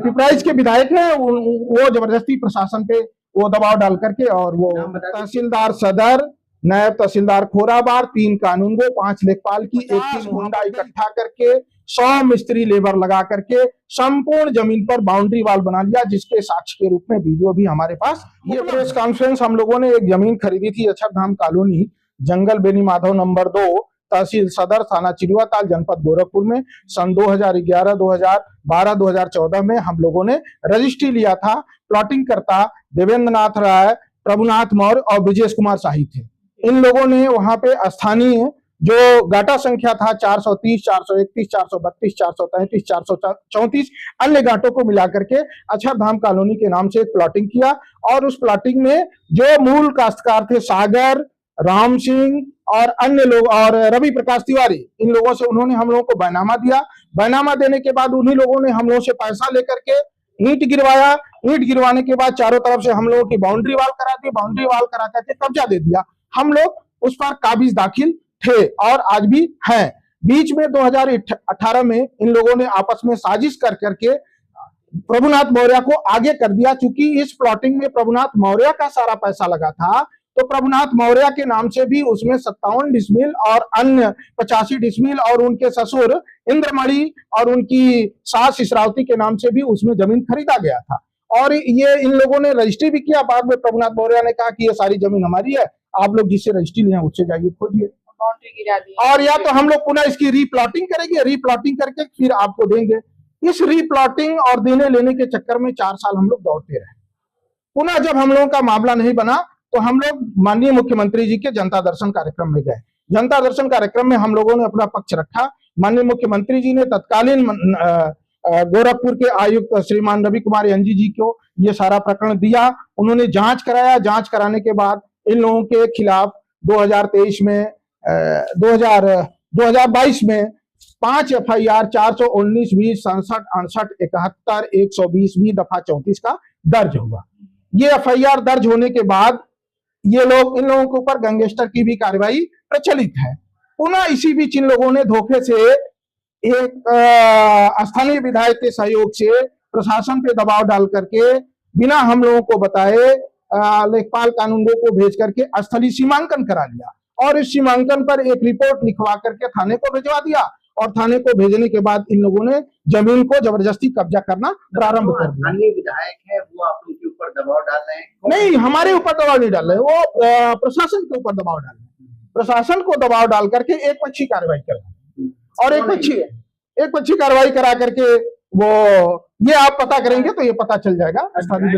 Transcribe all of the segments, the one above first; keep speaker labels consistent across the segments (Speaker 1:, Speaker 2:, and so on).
Speaker 1: पिपराइच के विधायक हैं, वो जबरदस्ती प्रशासन पे वो दबाव डाल करके और वो तहसीलदार सदर, नायब तहसीलदार खोराबार, 3 कानूनगो, 5 लेखपाल की एक टीम गुंडा इकट्ठा करके 100 मिस्त्री लेबर लगा करके संपूर्ण जमीन पर बाउंड्री वाल बना लिया, जिसके साक्ष्य के रूप में वीडियो भी हमारे पास। ये प्रेस कॉन्फ्रेंस हम लोगों ने एक जमीन खरीदी थी अक्षरधाम कॉलोनी, जंगल बेनी माधव नंबर 2, तहसील सदर, थाना चिड़ियाताल, जनपद गोरखपुर में सन 2011, 2012, 2014 में हम लोगों ने रजिस्ट्री लिया था। प्लॉटिंग करता देवेंद्र नाथ राय, प्रभुनाथ मौर्य और ब्रिजेश कुमार शाही थे। इन लोगों ने वहां पे स्थानीय जो गाटा संख्या था 430, 431, 432, 433, 434 अन्य गाटों को मिलाकर के अक्षरधाम कॉलोनी के नाम से एक प्लॉटिंग किया, और उस प्लॉटिंग में जो मूल काश्तकार थे सागर, राम सिंह और अन्य लोग और रवि प्रकाश तिवारी, इन लोगों से उन्होंने हम लोगों को बैनामा दिया। बैनामा देने के बाद उन्हीं लोगों ने हम लोगों से पैसा लेकर के ईंट गिरवाया। ईंट गिरवाने के बाद चारों तरफ से हम लोगों की बाउंड्री वाल करा दी, बाउंड्री वाल करा करके कब्जा दे दिया। हम लोग उस पर काबिज दाखिल थे और आज भी हैं। बीच में 2018 में इन लोगों ने आपस में साजिश कर करके प्रभुनाथ मौर्य को आगे कर दिया। चूंकि इस प्लॉटिंग में प्रभुनाथ मौर्य का सारा पैसा लगा था, तो प्रभुनाथ मौर्य के नाम से भी उसमें 57 डिसमिल और अन्य 85 डिसमिल और उनके ससुर इंद्रमणि और उनकी सास इसरावती के नाम से भी उसमें जमीन खरीदा गया था। और ये इन लोगों ने रजिस्ट्री भी किया। बाद में प्रभुनाथ मौर्य ने कहा कि ये सारी जमीन हमारी है, आप लोग जिससे रजिस्ट्री लिए उससे जाइए खोजिए, और या तो हम लोग पुनः इसकी रीप्लॉटिंग करेंगे, रीप्लॉटिंग करके फिर आपको देंगे। इस रीप्लॉटिंग और देने लेने के चक्कर में 4 साल हम लोग दौड़ते रहे। पुनः जब हम लोगों का मामला नहीं बना तो हम लोग माननीय मुख्यमंत्री जी के जनता दर्शन कार्यक्रम में गए। जनता दर्शन कार्यक्रम में हम लोगों ने अपना पक्ष रखा। माननीय मुख्यमंत्री जी ने तत्कालीन गोरखपुर के आयुक्त श्रीमान रवि कुमार एनजी जी को ये सारा प्रकरण दिया। उन्होंने जांच कराया। जांच कराने के बाद इन लोगों के खिलाफ 2023 में 2022 में 5 FIR 419, 20, 67, 68, 71, 120, 20 दफा 34 का दर्ज हुआ। ये FIR दर्ज होने के बाद ये लोग, इन लोगों के ऊपर गैंगस्टर की भी कार्रवाई प्रचलित है। पुनः इसी बीच इन लोगों ने धोखे से एक स्थानीय विधायक के सहयोग से प्रशासन पे दबाव डाल करके बिना हम लोगों को बताए लेखपाल कानूनगो को भेज करके स्थलीय सीमांकन करा लिया, और इस सीमांकन पर एक रिपोर्ट लिखवा करके थाने को भिजवा दिया। और थाने को भेजने के बाद इन लोगों ने जमीन को जबरदस्ती कब्जा करना प्रारंभ कर दिया।
Speaker 2: स्थानीय विधायक है वो आप लोगों के ऊपर दबाव डाल रहे हैं?
Speaker 1: नहीं, हमारे ऊपर दबाव नहीं डाल रहे, वो प्रशासन के ऊपर दबाव डाल रहे हैं। प्रशासन को दबाव डाल करके एक पक्षी कार्रवाई कर रहे हैं, और एक पक्षी कार्रवाई करा करके वो, ये आप पता करेंगे तो ये पता चल जाएगा। स्थानीय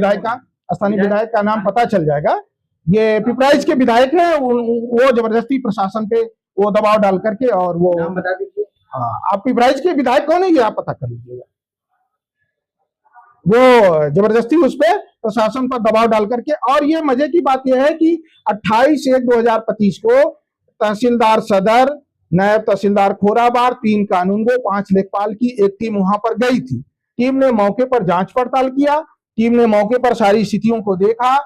Speaker 1: विधायक का नाम पता चल जाएगा। ये पिपराइच के विधायक हैं, वो जबरदस्ती प्रशासन पे वो दबाव डाल करके, और वो
Speaker 2: नाम बता दीजिए।
Speaker 1: आप पिपराइच के विधायक कौन है ये आप पता कर लीजिएगा। वो जबरदस्ती उस पे प्रशासन पर दबाव डाल करके, और ये मजे की बात यह है कि 28/1/2025 को तहसीलदार सदर, नायब तहसीलदार खोराबार, 3 कानूनगो, 5 लेखपाल की एक टीम वहां पर गई थी। टीम ने मौके पर जांच पड़ताल किया। टीम ने मौके पर सारी स्थितियों को देखा।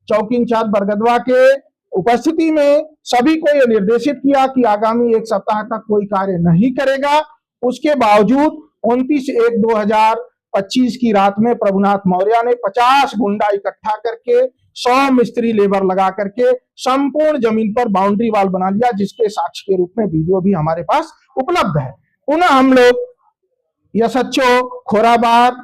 Speaker 1: चौकी इंचार्ज बरगदवा के उपस्थिति में सभी को यह निर्देशित किया कि आगामी 1 सप्ताह तक कोई कार्य नहीं करेगा। उसके बावजूद 29/1/2025 की रात में प्रभुनाथ मौर्य ने 50 गुंडा इकट्ठा करके 100 मिस्त्री लेबर लगा करके संपूर्ण जमीन पर बाउंड्री वाल बना लिया, जिसके साक्ष्य के रूप में वीडियो भी हमारे पास उपलब्ध है। पुनः हम लोग SHO खोराबार,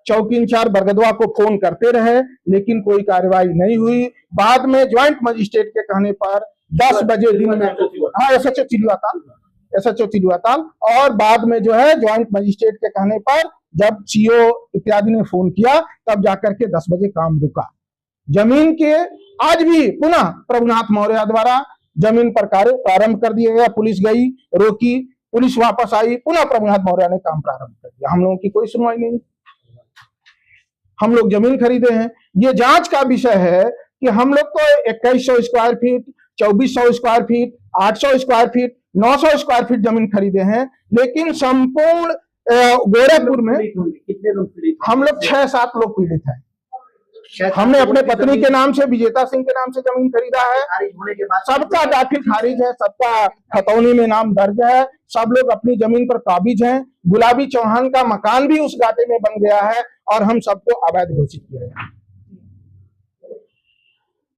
Speaker 1: चौकी इंचार्ज बरगदवा को फोन करते रहे, लेकिन कोई कार्रवाई नहीं हुई। बाद में ज्वाइंट मजिस्ट्रेट के कहने पर 10 बजे दिन में, हाँ SHO चिड़ियाताल, और बाद में जो है ज्वाइंट मजिस्ट्रेट के कहने पर जब CO इत्यादि ने फोन किया, तब जाकर के 10 बजे काम रुका। जमीन के आज भी पुनः प्रभुनाथ मौर्य द्वारा जमीन पर कार्य प्रारंभ कर दिया गया। पुलिस गई, रोकी, पुलिस वापस आई, पुनः प्रभुनाथ मौर्य ने काम प्रारंभ कर दिया। हम लोगों की कोई सुनवाई नहीं। हम लोग जमीन खरीदे हैं। ये जांच का विषय है कि हम लोग को 2100 square feet, 2400 square feet, 800 square feet, 900 square feet जमीन खरीदे हैं, लेकिन संपूर्ण गोरखपुर में
Speaker 2: कितने लोग पीड़ित?
Speaker 1: हम लोग 6-7 लोग पीड़ित हैं। हमने अपने पत्नी के नाम से, विजेता सिंह के नाम से जमीन खरीदा है। सबका दाखिल खारिज है, सबका खतौनी में नाम दर्ज है। सब लोग अपनी जमीन पर काबिज हैं। गुलाबी चौहान का मकान भी उस घाटे में बन गया है, और हम सबको अवैध घोषित किया जाए।